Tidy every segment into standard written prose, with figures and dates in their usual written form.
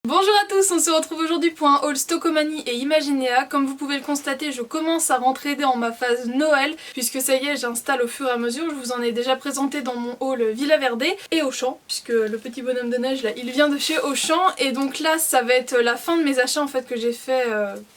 Bonjour à tous, on se retrouve aujourd'hui pour un haul Stockomanie et Imaginea. Comme vous pouvez le constater, je commence à rentrer dans ma phase Noël, puisque ça y est, j'installe au fur et à mesure. Je vous en ai déjà présenté dans mon haul Villa Verde et Auchan, puisque le petit bonhomme de neige là, il vient de chez Auchan. Et donc là, ça va être la fin de mes achats en fait que j'ai fait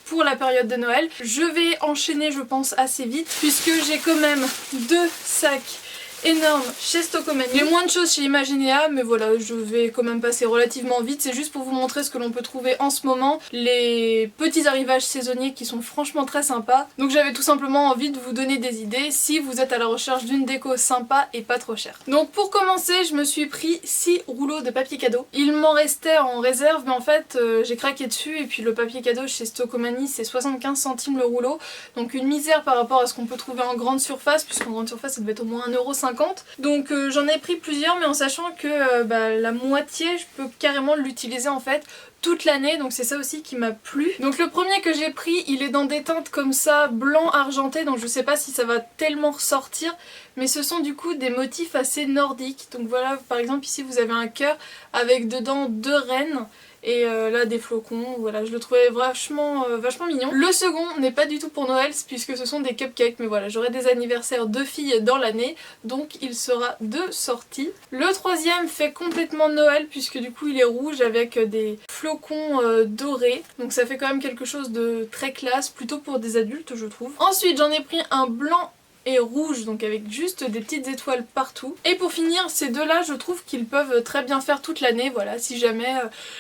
pour la période de Noël. Je vais enchaîner, je pense, assez vite, puisque j'ai quand même 2 sacs énorme chez Stockomanie. Il y a moins de choses chez Imaginea, mais voilà, je vais quand même passer relativement vite. C'est juste pour vous montrer ce que l'on peut trouver en ce moment, les petits arrivages saisonniers qui sont franchement très sympas. Donc j'avais tout simplement envie de vous donner des idées si vous êtes à la recherche d'une déco sympa et pas trop chère. Donc pour commencer, je me suis pris 6 rouleaux de papier cadeau. Il m'en restait en réserve, mais en fait j'ai craqué dessus, et puis le papier cadeau chez Stockomanie c'est 75 centimes le rouleau, donc une misère par rapport à ce qu'on peut trouver en grande surface, puisqu'en grande surface ça devait être au moins 1,50 €. Donc j'en ai pris plusieurs, mais en sachant que la moitié je peux carrément l'utiliser en fait toute l'année, donc c'est ça aussi qui m'a plu. Donc le premier que j'ai pris, il est dans des teintes comme ça, blanc argenté, donc je sais pas si ça va tellement ressortir, mais ce sont du coup des motifs assez nordiques. Donc voilà, par exemple ici vous avez un cœur avec dedans 2 rennes. Et là des flocons, voilà, je le trouvais vachement mignon. Le second n'est pas du tout pour Noël puisque ce sont des cupcakes, mais voilà, j'aurai des anniversaires de filles dans l'année, donc il sera de sortie. Le troisième fait complètement Noël puisque du coup il est rouge avec des flocons dorés, donc ça fait quand même quelque chose de très classe, plutôt pour des adultes je trouve. Ensuite j'en ai pris un blanc et rouge, donc avec juste des petites étoiles partout. Et pour finir, ces deux-là, je trouve qu'ils peuvent très bien faire toute l'année, voilà, si jamais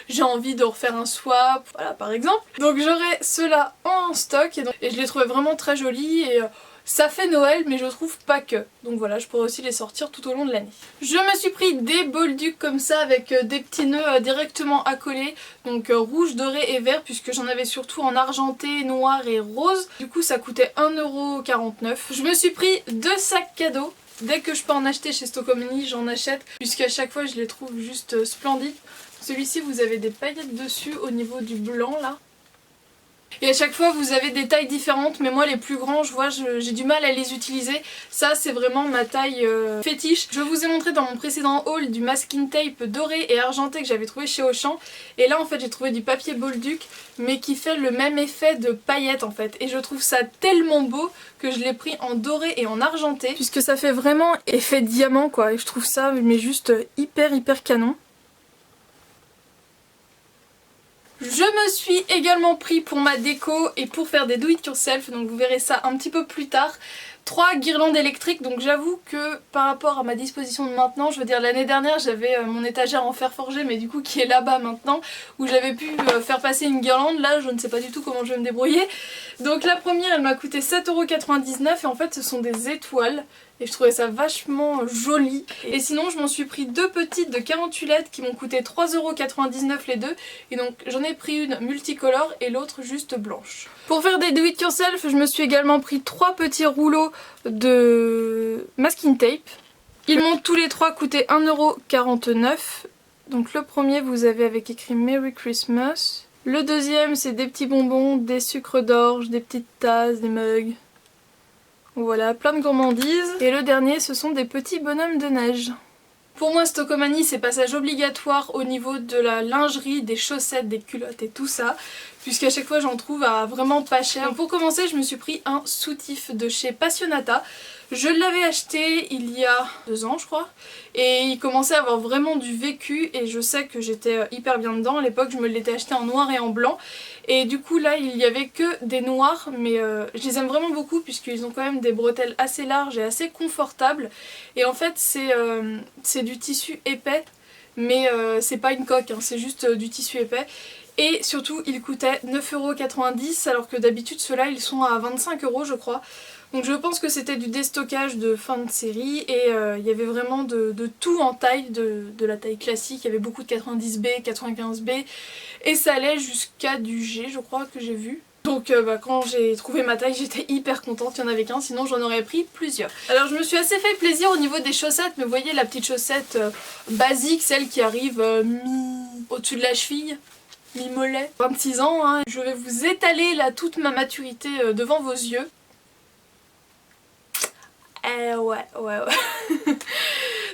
j'ai envie de refaire un swap, voilà, par exemple. Donc j'aurai ceux-là en stock, et je les trouvais vraiment très jolis, et ça fait Noël, mais je trouve pas que. Donc voilà, je pourrais aussi les sortir tout au long de l'année. Je me suis pris des bolducs comme ça, avec des petits nœuds directement accolés, donc rouge, doré et vert, puisque j'en avais surtout en argenté, noir et rose. Du coup ça coûtait 1,49 €. Je me suis pris 2 sacs cadeaux. Dès que je peux en acheter chez Stockomanie, j'en achète, puisqu'à chaque fois je les trouve juste splendides. Celui-ci, vous avez des paillettes dessus au niveau du blanc là. Et à chaque fois vous avez des tailles différentes, mais moi les plus grands, je vois, j'ai du mal à les utiliser. Ça c'est vraiment ma taille fétiche. Je vous ai montré dans mon précédent haul du masking tape doré et argenté que j'avais trouvé chez Auchan. Et là en fait j'ai trouvé du papier bolduc, mais qui fait le même effet de paillettes en fait. Et je trouve ça tellement beau que je l'ai pris en doré et en argenté, puisque ça fait vraiment effet diamant quoi. Et je trouve ça mais juste hyper canon. Je me suis également pris pour ma déco et pour faire des do it yourself, donc vous verrez ça un petit peu plus tard. 3 guirlandes électriques, donc j'avoue que par rapport à ma disposition de maintenant, je veux dire l'année dernière j'avais mon étagère en fer forgé, mais du coup qui est là-bas maintenant, où j'avais pu faire passer une guirlande. Là je ne sais pas du tout comment je vais me débrouiller. Donc la première elle m'a coûté 7,99 € et en fait ce sont des étoiles. Et je trouvais ça vachement joli. Et sinon je m'en suis pris 2 petites de 48 LED qui m'ont coûté 3,99 € les deux. Et donc j'en ai pris une multicolore et l'autre juste blanche. Pour faire des do it yourself, je me suis également pris 3 petits rouleaux de masking tape. Ils m'ont tous les 3 coûté 1,49 €. Donc le premier vous avez avec écrit Merry Christmas. Le deuxième c'est des petits bonbons, des sucres d'orge, des petites tasses, des mugs. Voilà, plein de gourmandises. Et le dernier, ce sont des petits bonhommes de neige. Pour moi, Stockomanie, c'est passage obligatoire au niveau de la lingerie, des chaussettes, des culottes et tout ça, puisqu'à chaque fois j'en trouve à vraiment pas cher. Donc pour commencer, je me suis pris un soutif de chez Passionata. Je l'avais acheté il y a 2 ans je crois, et il commençait à avoir vraiment du vécu, et je sais que j'étais hyper bien dedans. À l'époque je me l'étais acheté en noir et en blanc, et du coup là il y avait que des noirs, mais je les aime vraiment beaucoup puisqu'ils ont quand même des bretelles assez larges et assez confortables. Et en fait c'est du tissu épais, mais c'est pas une coque, hein, c'est juste du tissu épais. Et surtout il coûtait 9,90 € alors que d'habitude ceux-là ils sont à 25 € je crois. Donc je pense que c'était du déstockage de fin de série, et il y avait vraiment de tout en taille, de la taille classique. Il y avait beaucoup de 90B, 95B, et ça allait jusqu'à du G je crois que j'ai vu. Donc quand j'ai trouvé ma taille j'étais hyper contente, il n'y en avait qu'un, sinon j'en aurais pris plusieurs. Alors je me suis assez fait plaisir au niveau des chaussettes, mais vous voyez la petite chaussette basique, celle qui arrive au-dessus de la cheville, mi-mollet. 26 ans, hein. Je vais vous étaler là toute ma maturité devant vos yeux. Ouais.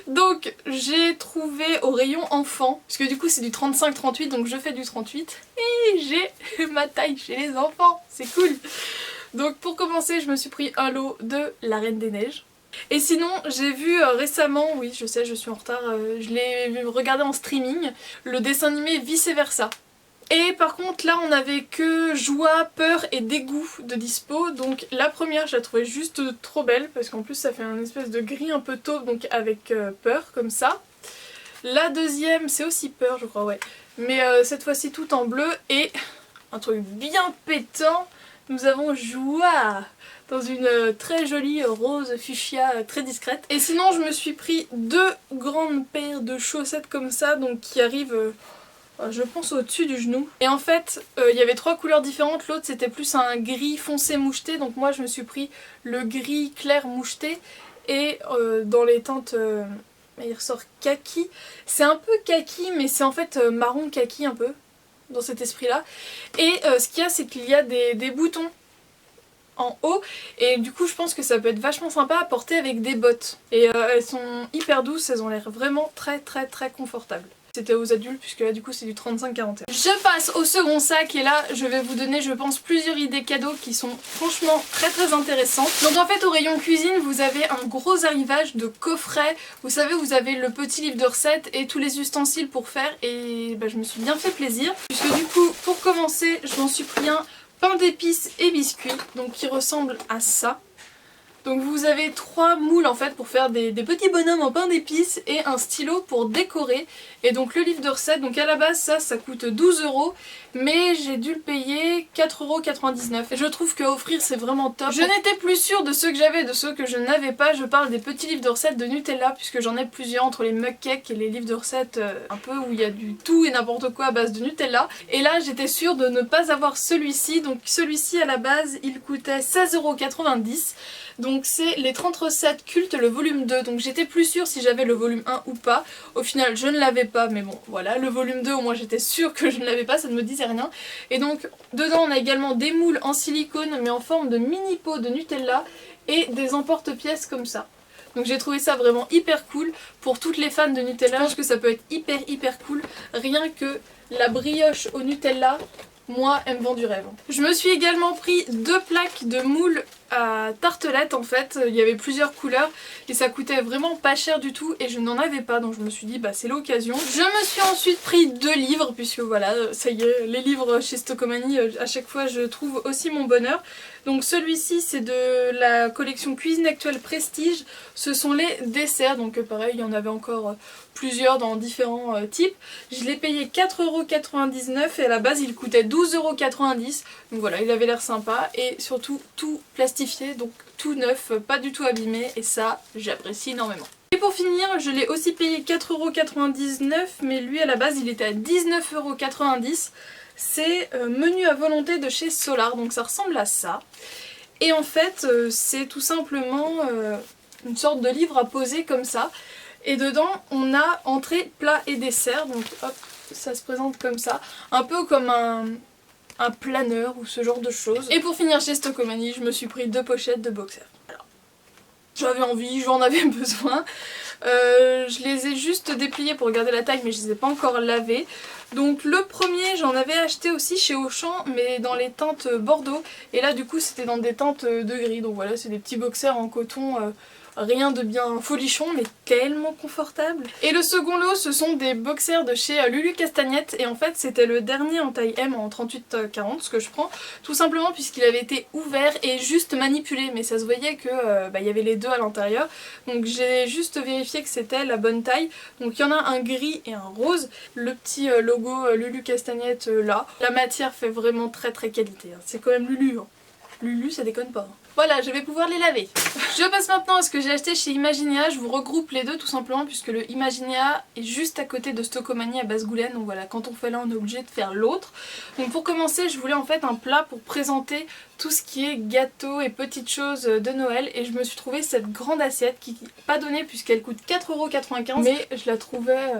Donc j'ai trouvé au rayon enfant, parce que du coup c'est du 35-38 donc je fais du 38 et j'ai ma taille chez les enfants, c'est cool. Donc pour commencer je me suis pris un lot de la Reine des Neiges. Et sinon j'ai vu récemment, oui je sais je suis en retard, je l'ai regardé en streaming, le dessin animé Vice Versa. Et par contre là on avait que joie, peur et dégoût de dispo, donc la première je la trouvais juste trop belle parce qu'en plus ça fait un espèce de gris un peu taupe donc avec peur comme ça. La deuxième c'est aussi peur je crois, ouais, mais cette fois-ci tout en bleu et un truc bien pétant, nous avons joie dans une très jolie rose fuchsia très discrète. Et sinon je me suis pris deux grandes paires de chaussettes comme ça donc qui arrivent... je pense au-dessus du genou. Et en fait, il y avait trois couleurs différentes. L'autre c'était plus un gris foncé moucheté. Donc moi je me suis pris le gris clair moucheté. Et dans les teintes, il ressort kaki. C'est un peu kaki mais c'est en fait marron kaki un peu. Dans cet esprit là. Et ce qu'il y a c'est qu'il y a des boutons en haut. Et du coup je pense que ça peut être vachement sympa à porter avec des bottes. Et elles sont hyper douces. Elles ont l'air vraiment très confortables. C'était aux adultes puisque là du coup c'est du 35-41. Je passe au second sac et là je vais vous donner je pense plusieurs idées cadeaux qui sont franchement très intéressantes. Donc en fait au rayon cuisine vous avez un gros arrivage de coffrets. Vous savez vous avez le petit livre de recettes et tous les ustensiles pour faire et bah, je me suis bien fait plaisir. Puisque du coup pour commencer je m'en suis pris un pain d'épices et biscuits donc qui ressemble à ça. Donc vous avez trois moules en fait pour faire des petits bonhommes en pain d'épices et un stylo pour décorer. Et donc le livre de recettes, donc à la base ça coûte 12 € mais j'ai dû le payer 4,99 €. Et je trouve que offrir c'est vraiment top. Je n'étais plus sûre de ceux que j'avais et de ceux que je n'avais pas. Je parle des petits livres de recettes de Nutella puisque j'en ai plusieurs entre les mug cakes et les livres de recettes un peu où il y a du tout et n'importe quoi à base de Nutella. Et là j'étais sûre de ne pas avoir celui-ci. Donc celui-ci à la base il coûtait 16,90 €. Donc c'est les 30 recettes cultes, le volume 2. Donc j'étais plus sûre si j'avais le volume 1 ou pas. Au final je ne l'avais pas mais bon voilà, le volume 2 au moins j'étais sûre que je ne l'avais pas, ça ne me disait rien. Et donc dedans on a également des moules en silicone mais en forme de mini pot de Nutella et des emporte-pièces comme ça. Donc j'ai trouvé ça vraiment hyper cool pour toutes les fans de Nutella. Je pense que ça peut être hyper cool. Rien que la brioche au Nutella, moi elle me vend du rêve. Je me suis également pris deux plaques de moules à tartelette en fait, il y avait plusieurs couleurs et ça coûtait vraiment pas cher du tout et je n'en avais pas donc je me suis dit bah c'est l'occasion. Je me suis ensuite pris deux livres puisque voilà ça y est, les livres chez Stocomanie à chaque fois je trouve aussi mon bonheur. Donc celui-ci c'est de la collection Cuisine Actuelle Prestige, ce sont les desserts donc pareil il y en avait encore plusieurs dans différents types. Je l'ai payé 4,99 € et à la base il coûtait 12,90 €. Donc voilà il avait l'air sympa et surtout tout plastifié donc tout neuf, pas du tout abîmé et ça j'apprécie énormément. Et pour finir je l'ai aussi payé 4,99 € mais lui à la base il était à 19,90 €. C'est menu à volonté de chez Solar donc ça ressemble à ça. Et en fait c'est tout simplement une sorte de livre à poser comme ça. Et dedans on a entrée, plat et dessert donc hop ça se présente comme ça. Un peu comme un planeur ou ce genre de choses. Et pour finir chez Stocomanie je me suis pris deux pochettes de boxers. Alors, j'avais envie, j'en avais besoin. Je les ai juste dépliés pour regarder la taille mais je les ai pas encore lavés. Donc le premier j'en avais acheté aussi chez Auchan mais dans les teintes bordeaux. Et là du coup c'était dans des teintes de gris. Donc voilà c'est des petits boxers en coton. Rien de bien folichon mais tellement confortable. Et le second lot ce sont des boxers de chez Lulu Castagnette et en fait c'était le dernier en taille M en 38-40 ce que je prends tout simplement puisqu'il avait été ouvert et juste manipulé mais ça se voyait que il y avait les deux à l'intérieur donc j'ai juste vérifié que c'était la bonne taille. Donc il y en a un gris et un rose, le petit logo Lulu Castagnette là. La matière fait vraiment très qualité, hein. C'est quand même Lulu, hein. Lulu ça déconne pas. Voilà, je vais pouvoir les laver. Je passe maintenant à ce que j'ai acheté chez Imaginia. Je vous regroupe les deux tout simplement puisque le Imaginia est juste à côté de Stocomanie à Basse-Goulaine. Donc voilà, quand on fait l'un on est obligé de faire l'autre. Donc pour commencer je voulais en fait un plat pour présenter tout ce qui est gâteau et petites choses de Noël. Et je me suis trouvé cette grande assiette qui n'est pas donnée puisqu'elle coûte 4,95 € mais je la trouvais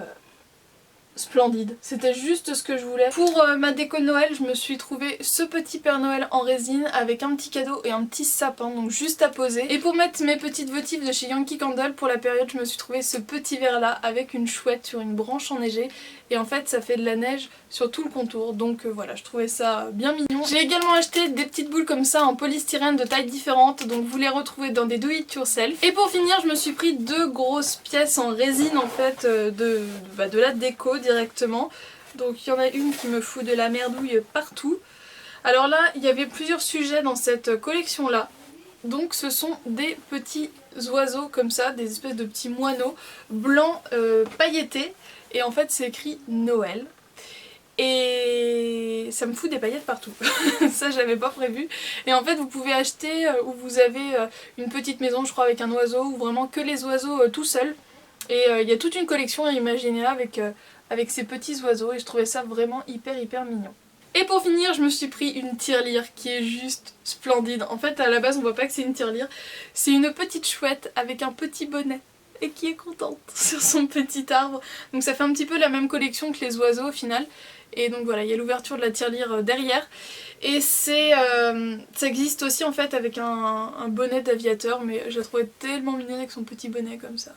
splendide. C'était juste ce que je voulais. Pour ma déco de Noël, je me suis trouvé ce petit Père Noël en résine avec un petit cadeau et un petit sapin, donc juste à poser. Et pour mettre mes petites votives de chez Yankee Candle, pour la période, je me suis trouvé ce petit verre là avec une chouette sur une branche enneigée. Et en fait ça fait de la neige sur tout le contour, donc voilà, je trouvais ça bien mignon. J'ai également acheté des petites boules comme ça en polystyrène de tailles différentes, donc vous les retrouvez dans des do it yourself. Et pour finir, je me suis pris 2 grosses pièces en résine en fait de la déco directement. Donc il y en a une qui me fout de la merdouille partout. Alors là, il y avait plusieurs sujets dans cette collection là. Donc ce sont des petits oiseaux comme ça, des espèces de petits moineaux blancs pailletés. Et en fait c'est écrit Noël. Et ça me fout des paillettes partout. Ça j'avais pas prévu. Et en fait vous pouvez acheter où vous avez une petite maison je crois avec un oiseau ou vraiment que les oiseaux tout seuls. Et il y a toute une collection à imaginer avec ces petits oiseaux et je trouvais ça vraiment hyper mignon. Et pour finir, je me suis pris une tirelire qui est juste splendide. En fait, à la base, on voit pas que c'est une tirelire. C'est une petite chouette avec un petit bonnet et qui est contente sur son petit arbre. Donc ça fait un petit peu la même collection que les oiseaux au final. Et donc voilà, il y a l'ouverture de la tirelire derrière. Et ça existe aussi en fait avec un bonnet d'aviateur, mais je la trouvais tellement mignonne avec son petit bonnet comme ça.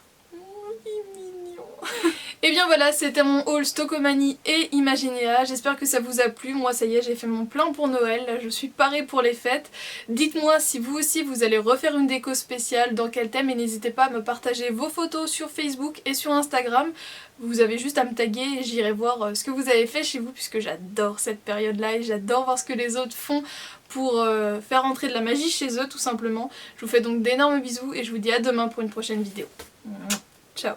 Et bien voilà, c'était mon haul Stockomanie et Imaginea. J'espère que ça vous a plu. Moi ça y est, j'ai fait mon plein pour Noël. Là, je suis parée pour les fêtes. Dites-moi si vous aussi vous allez refaire une déco spéciale, dans quel thème, et n'hésitez pas à me partager vos photos sur Facebook et sur Instagram. Vous avez juste à me taguer et j'irai voir ce que vous avez fait chez vous, puisque j'adore cette période-là et j'adore voir ce que les autres font pour faire entrer de la magie chez eux tout simplement. Je vous fais donc d'énormes bisous et je vous dis à demain pour une prochaine vidéo. Ciao.